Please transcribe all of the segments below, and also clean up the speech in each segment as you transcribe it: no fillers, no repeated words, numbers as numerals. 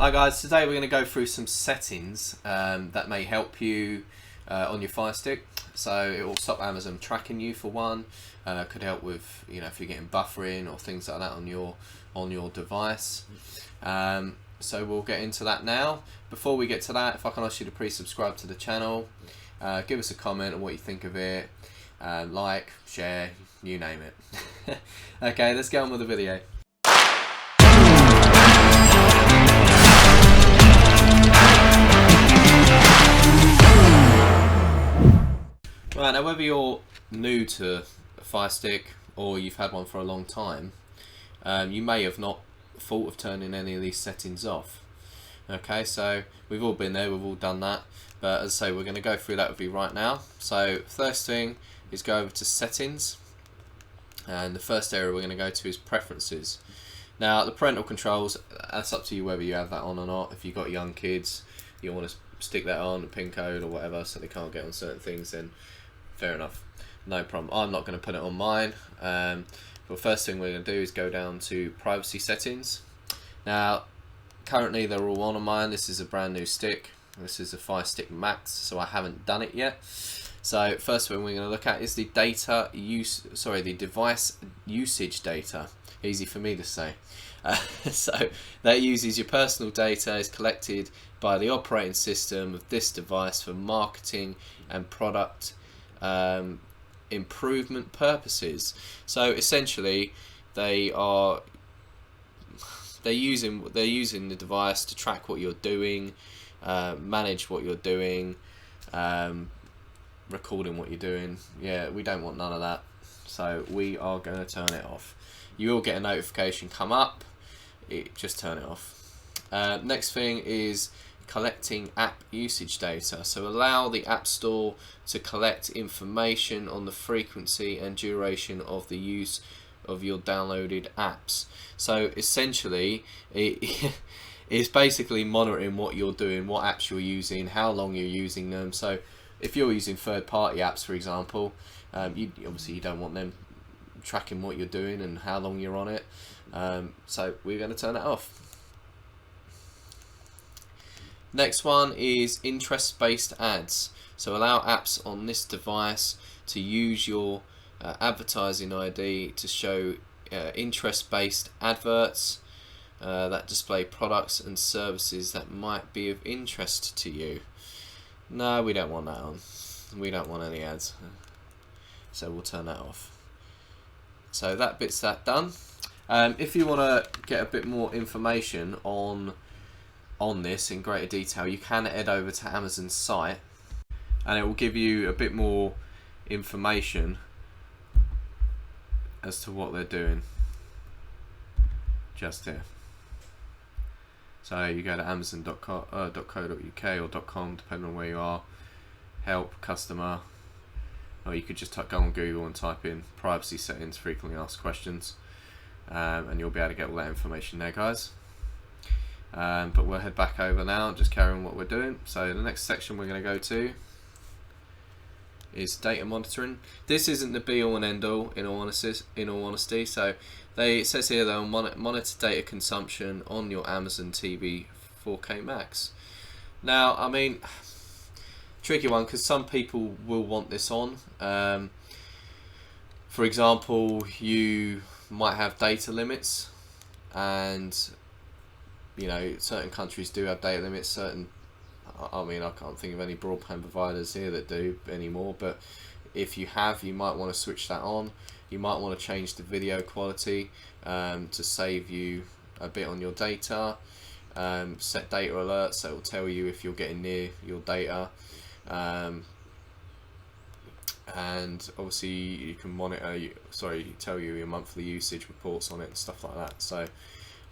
Hi guys, today we're going to go through some settings that may help you on your Fire Stick. So it will stop Amazon tracking you for one. Could help with, you know, if you're getting buffering or things like that on your device. So we'll get into that now. Before we get to that, if I can ask you to please subscribe to the channel, give us a comment on what you think of it, like, share, you name it. Okay, let's get on with the video. Right, now whether you're new to a Fire Stick or you've had one for a long time, you may have not thought of turning any of these settings off. Okay, so we've all been there, we've all done that, but as I say, we're going to go through that with you right now. So first thing is go over to settings, and the first area we're going to go to is preferences. Now the parental controls, that's up to you whether you have that on or not. If you've got young kids, you want to stick that on, a pin code or whatever, so they can't get on certain things, then fair enough, no problem. I'm not going to put it on mine. But first thing we're going to do is go down to privacy settings. Now currently they're all on mine. This is a brand new stick. This is a Firestick Max, so I haven't done it yet. So first thing we're going to look at is the the device usage data. Easy for me to say. So that uses your personal data, is collected by the operating system of this device for marketing and product improvement purposes. So essentially they're using the device to track what you're doing, manage what you're doing, recording what you're doing. Yeah, we don't want none of that, so we are going to turn it off. You will get a notification come up, just turn it off. Next thing is collecting app usage data. So allow the App Store to collect information on the frequency and duration of the use of your downloaded apps. So essentially it is basically monitoring what you're doing, what apps you're using, how long you're using them. So if you're using third-party apps, for example, obviously you don't want them tracking what you're doing and how long you're on it. So we're going to turn that off. Next one is interest-based ads. So allow apps on this device to use your advertising ID to show interest-based adverts that display products and services that might be of interest to you. No, we don't want that on. We don't want any ads. So we'll turn that off. So that bit's done. If you want to get a bit more information on this in greater detail, you can head over to Amazon's site and it will give you a bit more information as to what they're doing just here. So you go to amazon.co.uk or .com, depending on where you are, help, customer, or you could just go on Google and type in privacy settings, frequently asked questions, and you'll be able to get all that information there, guys. But we'll head back over now and just carry on what we're doing. So the next section we're going to go to is data monitoring. This isn't the be all and end all, in all honesty. So it says here they'll monitor data consumption on your Amazon TV 4K Max. Now, I mean, tricky one, because some people will want this on. For example, you might have data limits, and you know, certain countries do have data limits. I mean, I can't think of any broadband providers here that do anymore, but if you have, you might want to switch that on. You might want to change the video quality to save you a bit on your data. Set data alerts, so it will tell you if you're getting near your data. And obviously you can tell you your monthly usage reports on it and stuff like that. So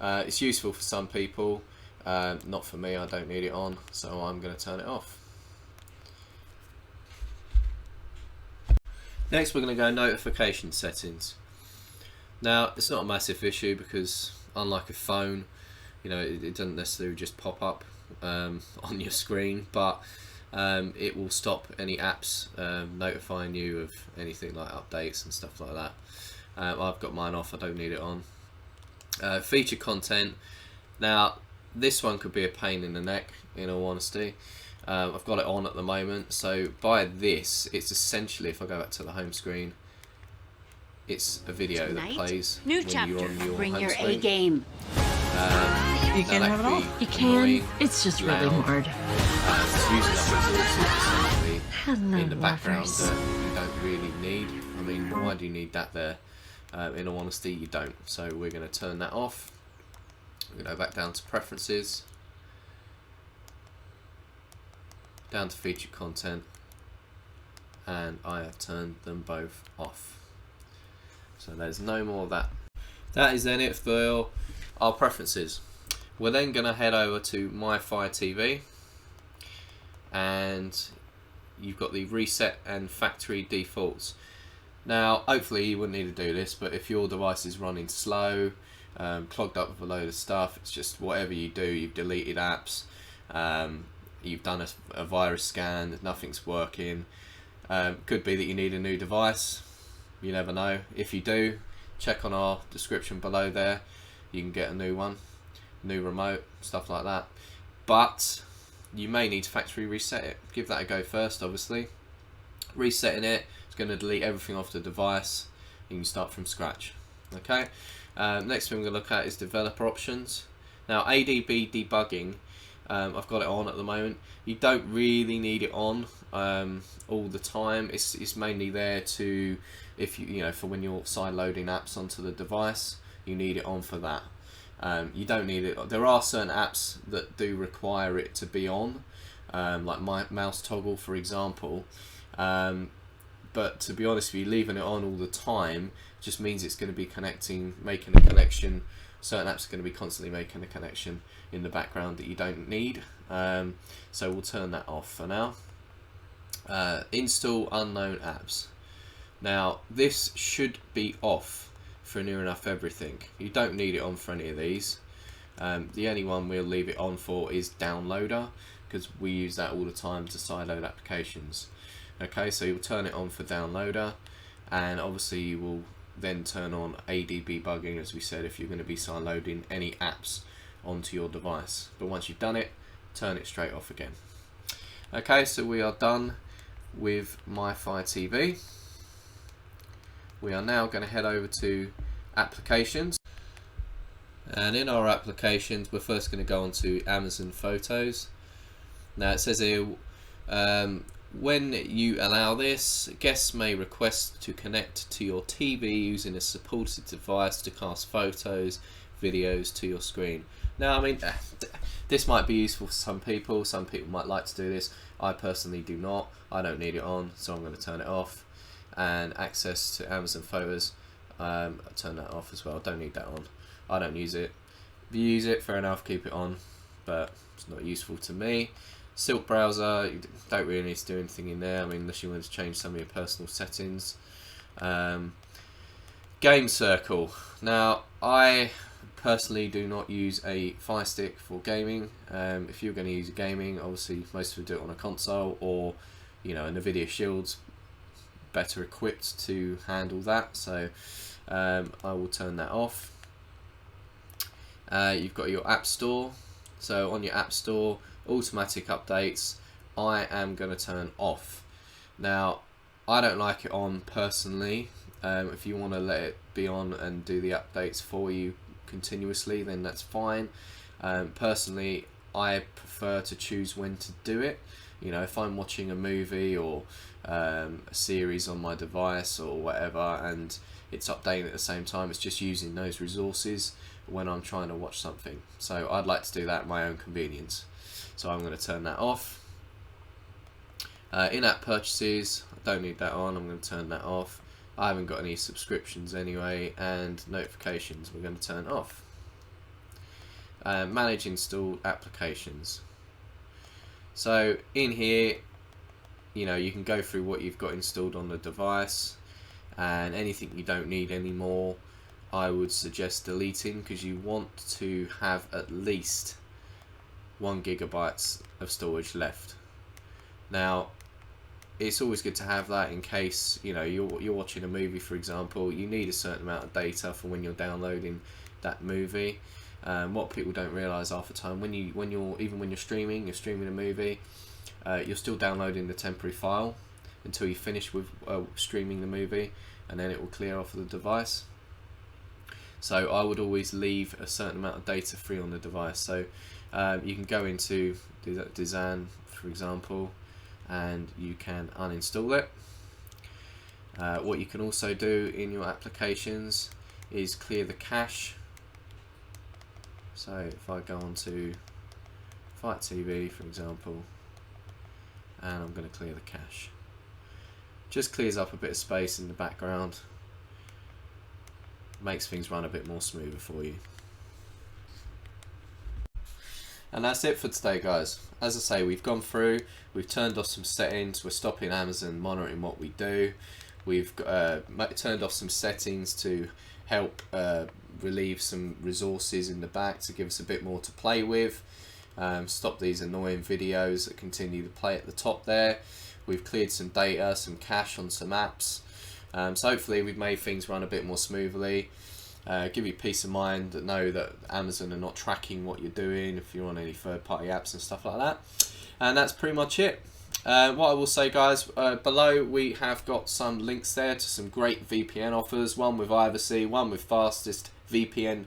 it's useful for some people, not for me. I don't need it on, so I'm going to turn it off. Next we're going to go notification settings. Now it's not a massive issue because unlike a phone, you know, it doesn't necessarily just pop up on your screen, but it will stop any apps notifying you of anything like updates and stuff like that. I've got mine off, I don't need it on. Feature content. Now this one could be a pain in the neck, in all honesty. I've got it on at the moment, so by this, it's essentially, if I go back to the home screen, it's a video that plays new when chapter. you're on your Bring home your screen. A game. You can have it all. You can. Annoying, It's just really loud, hard. It's using up resources essentially Hello, in the background lovers. that you don't really need. I mean, why do you need that there? In all honesty, you don't. So we're going to turn that off. We're going to go back down to preferences, down to featured content, and I have turned them both off. So there's no more of that. That is then it for our preferences. We're then going to head over to My Fire TV, and you've got the reset and factory defaults. Now, hopefully you wouldn't need to do this, but if your device is running slow, clogged up with a load of stuff, it's just whatever you do, you've deleted apps, you've done a virus scan, nothing's working, could be that you need a new device. You never know. If you do, check on our description below there. You can get a new one, new remote, stuff like that. But you may need to factory reset it. Give that a go first, obviously. Resetting it is going to delete everything off the device. You can start from scratch. Okay. Next thing we're going to look at is developer options. Now, ADB debugging, I've got it on at the moment. You don't really need it on all the time. It's mainly there to, if you know, for when you're side loading apps onto the device, you need it on for that. You don't need it. There are certain apps that do require it to be on, like my mouse toggle, for example. But to be honest with you, leaving it on all the time just means it's going to be connecting, making a connection. Certain apps are going to be constantly making a connection in the background that you don't need. So we'll turn that off for now. Install unknown apps. Now this should be off for near enough everything. You don't need it on for any of these. The only one we'll leave it on for is Downloader, because we use that all the time to sideload applications. Okay, so you'll turn it on for Downloader, and obviously you will then turn on ADB bugging, as we said, if you're going to be sideloading any apps onto your device. But once you've done it, turn it straight off again. Okay, so we are done with My Fire TV. We are now going to head over to applications, and in our applications we're first going to go on to Amazon Photos. Now it says here, when you allow this, guests may request to connect to your TV using a supported device to cast photos, videos to your screen. Now, I mean, this might be useful for some people. Some people might like to do this. I personally do not. I don't need it on, so I'm going to turn it off. And access to Amazon Photos, I'll turn that off as well. Don't need that on. I don't use it. If you use it, fair enough, keep it on, but it's not useful to me. Silk browser, you don't really need to do anything in there. I mean, unless you want to change some of your personal settings. Game Circle. Now, I personally do not use a Firestick for gaming. If you're going to use gaming, obviously most people do it on a console, or you know, Nvidia Shield's better equipped to handle that. So I will turn that off. You've got your App Store. So on your App Store, automatic updates, I am going to turn off. Now, I don't like it on personally. If you want to let it be on and do the updates for you continuously, then that's fine. Personally, I prefer to choose when to do it. You know, if I'm watching a movie or a series on my device or whatever, and it's updating at the same time, it's just using those resources when I'm trying to watch something. So I'd like to do that at my own convenience. So I'm going to turn that off. In-app purchases, I don't need that on. I'm going to turn that off. I haven't got any subscriptions anyway, and notifications we're going to turn off. Manage installed applications. So in here, you know, you can go through what you've got installed on the device, and anything you don't need anymore, I would suggest deleting, because you want to have at least 1 GB of storage left. Now, it's always good to have that in case, you know, you're watching a movie, for example. You need a certain amount of data for when you're downloading that movie. What people don't realise half the time, when you're streaming a movie, you're still downloading the temporary file until you finish with streaming the movie, and then it will clear off of the device. So I would always leave a certain amount of data free on the device. So you can go into Design, for example, and you can uninstall it. What you can also do in your applications is clear the cache. So if I go on to Fight TV, for example, and I'm going to clear the cache, just clears up a bit of space in the background, makes things run a bit more smoother for you. And that's it for today, guys. As I say, we've gone through, we've turned off some settings, we're stopping Amazon monitoring what we do, we've turned off some settings to help relieve some resources in the back to give us a bit more to play with, stop these annoying videos that continue to play at the top there. We've cleared some data, some cache on some apps, so hopefully we've made things run a bit more smoothly, give you peace of mind that know that Amazon are not tracking what you're doing if you're on any third-party apps and stuff like that. And that's pretty much it. What I will say, guys, below we have got some links there to some great VPN offers, one with Ivacy, one with Fastest VPN.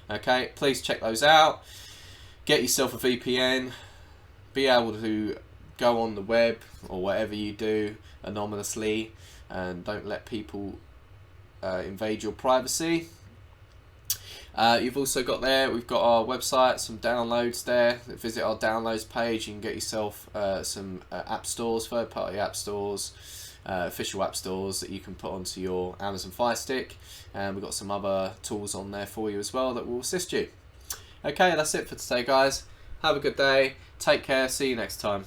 Okay, please check those out. Get yourself a VPN, be able to go on the web or whatever you do anonymously, and don't let people invade your privacy. You've also got there, we've got our website, some downloads there. Visit our downloads page. You can get yourself some app stores, third-party app stores, official app stores that you can put onto your Amazon Firestick, and we've got some other tools on there for you as well that will assist you. Okay, that's it for today, guys. Have a good day, take care, see you next time.